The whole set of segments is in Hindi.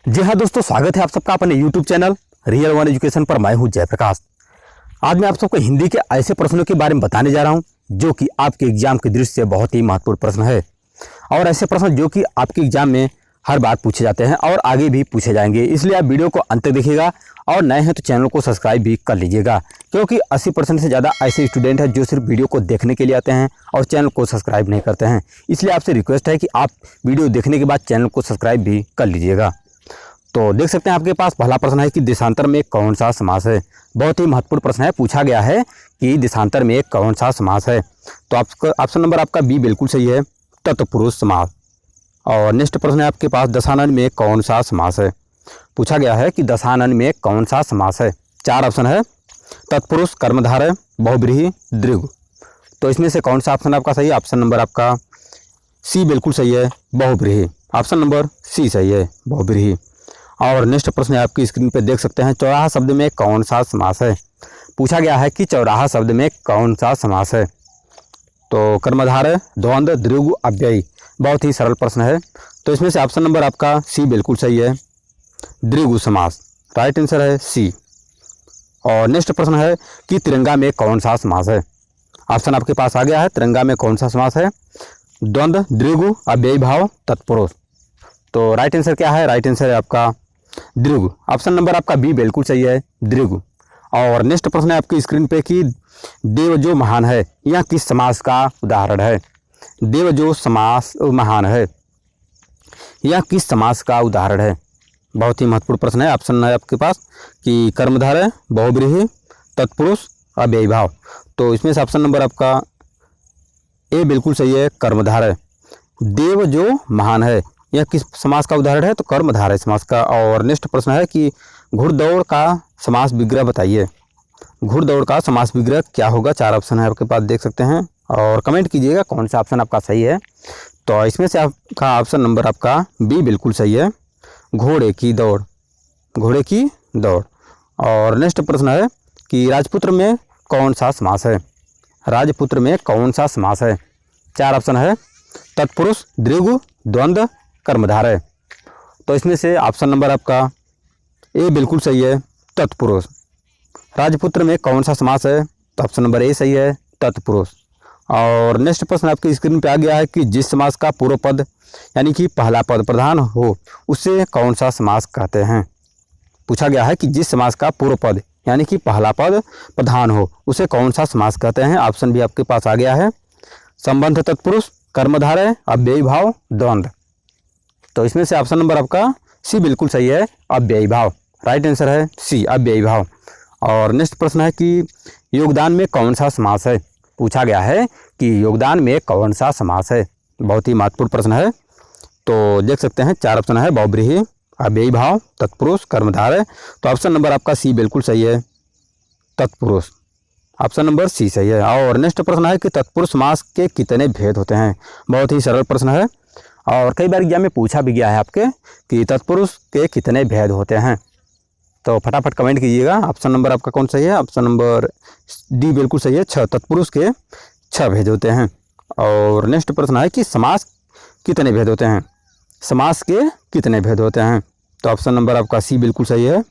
जी हाँ दोस्तों, स्वागत है आप सबका अपने YouTube channel real one education पर। मैं हूँ जयप्रकाश। आज मैं आप सबको हिंदी के ऐसे प्रश्नों के बारे में बताने जा रहा हूँ जो कि आपके एग्जाम की दृष्टि से बहुत ही महत्वपूर्ण प्रश्न है, और ऐसे प्रश्न जो कि आपके एग्जाम में हर बार पूछे जाते हैं और आगे भी पूछे जाएंगे। इसलिए आप वीडियो को अंत तक देखिएगा, और नए हैं तो चैनल को सब्सक्राइब भी कर लीजिएगा, क्योंकि 80% से ज़्यादा ऐसे स्टूडेंट हैं जो सिर्फ वीडियो को देखने के लिए आते हैं और चैनल को सब्सक्राइब नहीं करते हैं। इसलिए आपसे रिक्वेस्ट है कि आप वीडियो देखने के बाद चैनल को सब्सक्राइब भी कर लीजिएगा। तो देख सकते हैं आपके पास पहला प्रश्न है कि देशांतर में कौन सा समास है। बहुत ही महत्वपूर्ण प्रश्न है। पूछा गया है कि देशांतर में कौन सा समास है। तो आपका ऑप्शन नंबर आपका बी बिल्कुल सही है, तत्पुरुष समास। और नेक्स्ट प्रश्न है आपके पास, दशानन में कौन सा समास है। पूछा गया है कि दशानन में कौन सा समास है। चार ऑप्शन है, तत्पुरुष, कर्मधारय, बहुव्रीहि, दीर्घ। तो इसमें से कौन सा ऑप्शन आपका सही है। ऑप्शन नंबर आपका सी बिल्कुल सही है, बहुव्रीहि। ऑप्शन नंबर सी सही है, बहुव्रीहि। और नेक्स्ट प्रश्न है आपकी स्क्रीन पे देख सकते हैं, चौराहा शब्द में कौन सा समास है। पूछा गया है कि चौराहा शब्द में कौन सा समास है। तो कर्मधारय, द्वंद्व, दीर्घ, अव्ययी। बहुत ही सरल प्रश्न है। तो इसमें से ऑप्शन नंबर आपका सी बिल्कुल सही है, दीर्घ समास। राइट आंसर है सी। और नेक्स्ट प्रश्न है कि तिरंगा में कौन सा समास है। ऑप्शन आपके पास आ गया है, तिरंगा में कौन सा समास है। द्वंद्व, दीर्घ, अव्ययी भाव, तत्पुरुष। तो राइट आंसर क्या है। राइट आंसर है आपका दीर्घ। ऑप्शन नंबर आपका बी बिल्कुल सही है, दीर्घ। और नेक्स्ट प्रश्न है आपकी स्क्रीन पे कि देव जो महान है, यह किस समास का उदाहरण है। देव जो समास महान है, यह किस समास का उदाहरण है। बहुत ही महत्वपूर्ण प्रश्न है। ऑप्शन है आपके पास कि कर्मधारय, बहुव्रीहि, तत्पुरुष, अव्ययी भाव। तो इसमें से ऑप्शन नंबर आपका ए बिल्कुल सही है, कर्मधारय। देव जो महान है, यह किस समास का उदाहरण है। तो कर्मधारय समास का। और नेक्स्ट प्रश्न है कि घुड़दौड़ का समास विग्रह बताइए। घुड़दौड़ का समास विग्रह क्या होगा। चार ऑप्शन है आपके पास, देख सकते हैं, और कमेंट कीजिएगा कौन सा ऑप्शन आपका सही है। तो इसमें से आपका ऑप्शन नंबर आपका बी बिल्कुल सही है, घोड़े की दौड़। घोड़े की दौड़। और नेक्स्ट प्रश्न है कि राजपुत्र में कौन सा समास है। राजपुत्र में कौन सा समास है। चार ऑप्शन है, तत्पुरुष, दीर्घ, द्वंद्व, कर्मधारय। तो इसमें से ऑप्शन नंबर आपका ए बिल्कुल सही है, तत्पुरुष। राजपुत्र में कौन सा समास है। तो ऑप्शन नंबर ए सही है, तत्पुरुष। और नेक्स्ट प्रश्न आपकी स्क्रीन पे आ गया है कि जिस समास का पूर्व पद यानी कि पहला पद प्रधान हो, उसे कौन सा समास कहते हैं। पूछा गया है कि जिस समास का पूर्व पद यानी कि पहला पद प्रधान हो, उसे कौन सा समास कहते हैं। ऑप्शन भी आपके पास आ गया है, संबंध तत्पुरुष, कर्मधारय, अव्ययी भाव, द्वंद्व। तो इसमें से ऑप्शन नंबर आपका सी बिल्कुल सही है, अव्ययी भाव। राइट आंसर है सी, अव्ययी भाव। और नेक्स्ट प्रश्न है कि योगदान में कौन सा समास है। पूछा गया है कि योगदान में कौन सा समास है। बहुत ही महत्वपूर्ण प्रश्न है। तो देख सकते हैं, चार ऑप्शन है, बहुव्रीहि, अव्ययी भाव, तत्पुरुष, कर्मधारय। तो ऑप्शन नंबर आपका सी बिल्कुल सही है, तत्पुरुष। ऑप्शन नंबर सी सही है। और नेक्स्ट प्रश्न है कि तत्पुरुष समास के कितने भेद होते हैं। बहुत ही सरल प्रश्न है, और कई बार एग्जाम में पूछा भी गया है आपके कि तत्पुरुष के कितने भेद होते हैं। तो फटाफट कमेंट कीजिएगा। ऑप्शन नंबर आपका कौन सही है। ऑप्शन नंबर डी बिल्कुल सही है, 6। तत्पुरुष के 6 भेद होते हैं। और नेक्स्ट प्रश्न है कि समास कितने भेद होते हैं। समास के कितने भेद होते हैं। तो ऑप्शन नंबर आपका सी बिल्कुल सही है,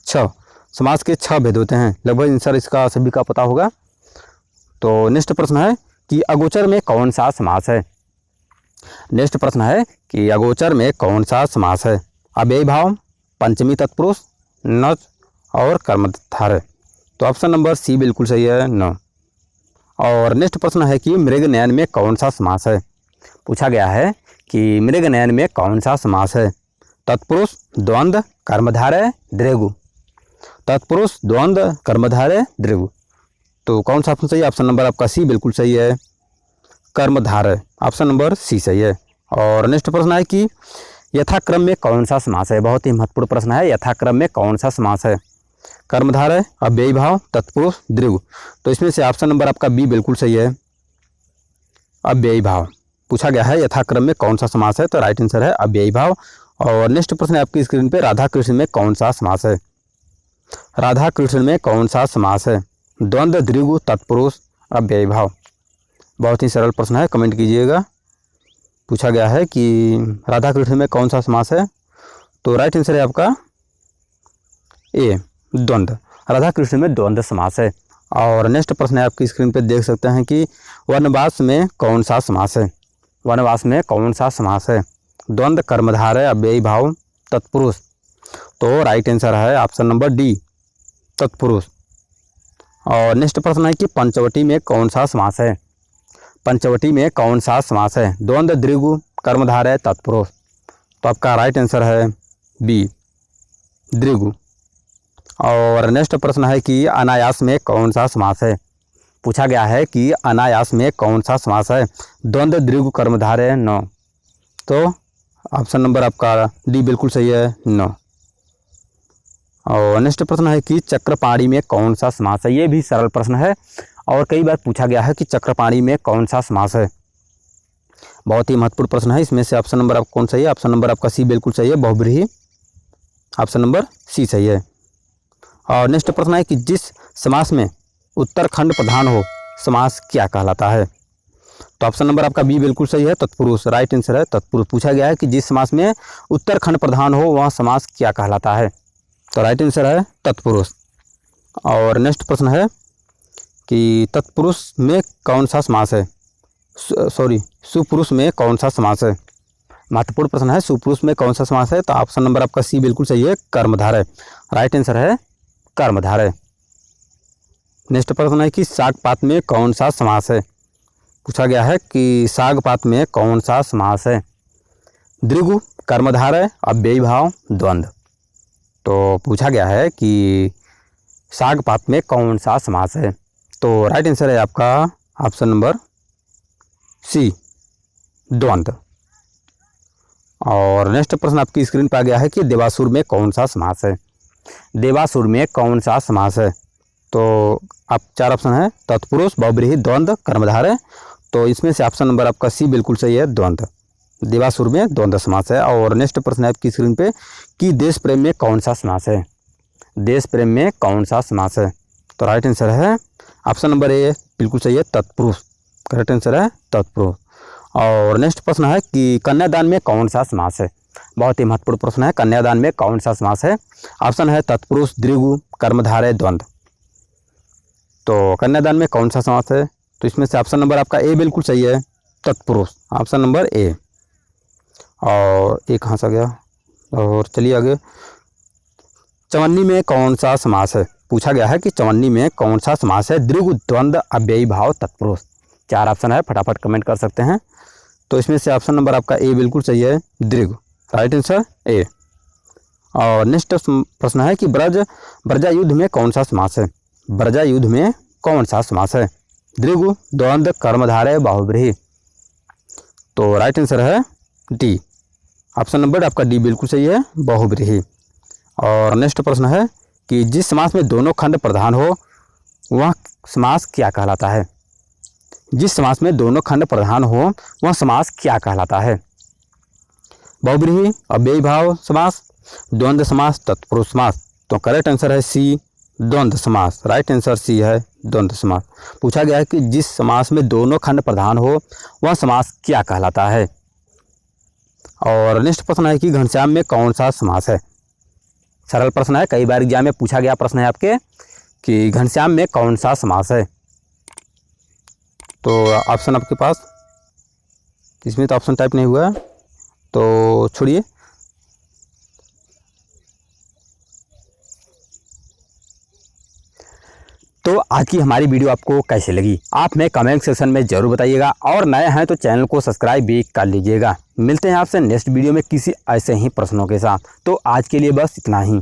6। समास के 6 भेद होते हैं। लगभग आंसर इसका सभी का पता होगा। तो नेक्स्ट प्रश्न है कि अगोचर में कौन सा समास है। नेक्स्ट प्रश्न है कि अगोचर में कौन सा समास है। अव्ययी भाव, पंचमी तत्पुरुष, न और कर्मधारय। तो ऑप्शन नंबर सी बिल्कुल सही है, न। और नेक्स्ट प्रश्न है कि मृगनयन में कौन सा समास है। पूछा गया है कि मृगनयन में कौन सा समास है। तत्पुरुष, द्वंद्व, कर्मधारय, दीर्घ। तत्पुरुष, द्वंद्व, कर्मधारय, दीर्घ। तो कौन सा ऑप्शन सही है। ऑप्शन नंबर आपका सी बिल्कुल सही है, कर्मधारय। ऑप्शन नंबर सी सही है। और नेक्स्ट प्रश्न है कि यथाक्रम में कौन सा समास है। बहुत ही महत्वपूर्ण प्रश्न है, यथाक्रम में कौन सा समास है। कर्मधारय, अव्ययी भाव, तत्पुरुष, दीर्घ। तो इसमें से ऑप्शन नंबर आपका बी बिल्कुल सही है, अव्ययी भाव। पूछा गया है यथाक्रम में कौन सा समास है। तो राइट आंसर है अव्ययी भाव। और नेक्स्ट प्रश्न है आपकी स्क्रीन पे, राधा कृष्ण में कौन सा समास है। राधा कृष्ण में कौन सा समास है। द्वंद्व, दीर्घ, तत्पुरुष, अव्ययी भाव। बहुत ही सरल प्रश्न है, कमेंट कीजिएगा। पूछा गया है कि राधा कृष्ण में कौन सा समास है। तो राइट आंसर है आपका ए, द्वंद्व। राधा कृष्ण में द्वंद्व समास है। और नेक्स्ट प्रश्न है आपकी स्क्रीन पे देख सकते हैं कि वनवास में कौन सा समास है। वनवास में कौन सा समास है। द्वंद्व, कर्मधारय, अव्ययी भाव, तत्पुरुष। तो राइट आंसर है ऑप्शन नंबर डी, तत्पुरुष। और नेक्स्ट प्रश्न है कि पंचवटी में कौन सा समास है। पंचवटी में कौन सा समास है। द्वंद्व, द्विगु, कर्मधारय, तत्पुरुष। तो आपका राइट आंसर है बी, द्विगु। और नेक्स्ट प्रश्न है कि अनायास में कौन सा समास है। पूछा गया है कि अनायास में कौन सा समास है। द्वंद्व, द्विगु, कर्मधारय, नो। तो ऑप्शन नंबर आपका डी बिल्कुल सही है, नो। और नेक्स्ट प्रश्न है कि चक्रपाणी में कौन सा समास है। ये भी सरल प्रश्न है और कई बार पूछा गया है कि चक्रपाणी में कौन सा समास है। बहुत ही महत्वपूर्ण प्रश्न है। इसमें से ऑप्शन नंबर आपका कौन सही है। ऑप्शन नंबर आपका सी बिल्कुल सही है, बहुब्रीहि। ऑप्शन नंबर सी सही है। और नेक्स्ट प्रश्न है कि जिस समास में उत्तरखंड प्रधान हो समास क्या कहलाता है। तो ऑप्शन नंबर आपका बी बिल्कुल सही है, तत्पुरुष। राइट आंसर है तत्पुरुष। पूछा गया है कि जिस समास में उत्तरखंड प्रधान हो वह समास क्या कहलाता है। तो राइट आंसर है तत्पुरुष। और नेक्स्ट प्रश्न है कि तत्पुरुष में कौन सा समास है। सुपुरुष में कौन सा समास है। महत्वपूर्ण प्रश्न है, सुपुरुष में कौन सा समास है। तो ऑप्शन नंबर आपका सी बिल्कुल सही है, कर्मधारय। राइट आंसर है कर्मधारय। नेक्स्ट प्रश्न है कि सागपात में कौन सा समास है। पूछा गया है कि सागपात में कौन सा समास है। द्विगु, कर्मधारय, अव्ययी भाव, द्वंद्व। तो पूछा गया है कि सागपात में कौन सा समास है। तो राइट आंसर है आपका ऑप्शन नंबर सी, द्वंद्व। और नेक्स्ट प्रश्न आपकी स्क्रीन पर आ गया है कि देवासुर में कौन सा समास है। देवासुर में कौन सा समास है। तो आप चार ऑप्शन है, तत्पुरुष, बहुब्रीहि, द्वंद्व, कर्मधारय। तो इसमें से ऑप्शन नंबर आपका सी बिल्कुल सही है, द्वंद्व। देवासुर में द्वंद्व समास है। और नेक्स्ट प्रश्न है आपकी स्क्रीन पे कि देश प्रेम में कौन सा समास है। देश प्रेम में कौन सा समास है। तो राइट आंसर है ऑप्शन नंबर ए बिल्कुल सही है, तत्पुरुष। करेक्ट आंसर है तत्पुरुष। और नेक्स्ट प्रश्न है कि कन्यादान में कौन सा समास है। बहुत ही महत्वपूर्ण प्रश्न है, कन्यादान में कौन सा समास है। ऑप्शन है तत्पुरुष, द्विगु, कर्मधारय, द्वंद्व। तो कन्यादान में कौन सा समास है। तो इसमें से ऑप्शन नंबर आपका ए बिल्कुल सही है, तत्पुरुष। Option number A. और एक कहाँ से आ गया। और चलिए आगे, चवन्नी में कौन सा समास है। पूछा गया है कि चवन्नी में कौन सा समास है। द्विगु, द्वंद्व, अव्ययी भाव, तत्पुरुष। चार ऑप्शन है, फटाफट कमेंट कर सकते हैं। तो इसमें से ऑप्शन नंबर आपका ए बिल्कुल सही है, द्विगु। Right answer A. और नेक्स्ट प्रश्न है कि ब्रजा युद्ध में कौन सा समास है। ब्रजा युद्ध में कौन सा समास है। द्विगु, द्वंद्व, कर्मधारय, बहुब्रीहि। तो राइट आंसर है डी, ऑप्शन नंबर आपका डी बिल्कुल सही है, बहुब्रीहि। और नेक्स्ट प्रश्न है कि जिस समास में दोनों खंड प्रधान हो वह समास क्या कहलाता है। जिस समास में दोनों खंड प्रधान हो वह समास क्या कहलाता है। बहुब्रीहि, अव्ययी भाव समास, द्वंद्व समास, तत्पुरुष समास। तो करेक्ट आंसर है सी, द्वंद्व समास। राइट आंसर सी है, द्वंद्व समास। पूछा गया है कि जिस समास में दोनों खंड प्रधान हो वह समास क्या कहलाता है। और नेक्स्ट प्रश्न है कि घनश्याम में कौन सा समास है। सरल प्रश्न है, कई बार एग्जाम में पूछा गया प्रश्न है आपके कि घनश्याम में कौन सा समास है। तो ऑप्शन आपके पास, इसमें तो ऑप्शन टाइप नहीं हुआ है तो छोड़िए। तो आज की हमारी वीडियो आपको कैसे लगी आप हमें कमेंट सेक्शन में जरूर बताइएगा। और नए हैं तो चैनल को सब्सक्राइब भी कर लीजिएगा। मिलते हैं आपसे नेक्स्ट वीडियो में किसी ऐसे ही प्रश्नों के साथ। तो आज के लिए बस इतना ही।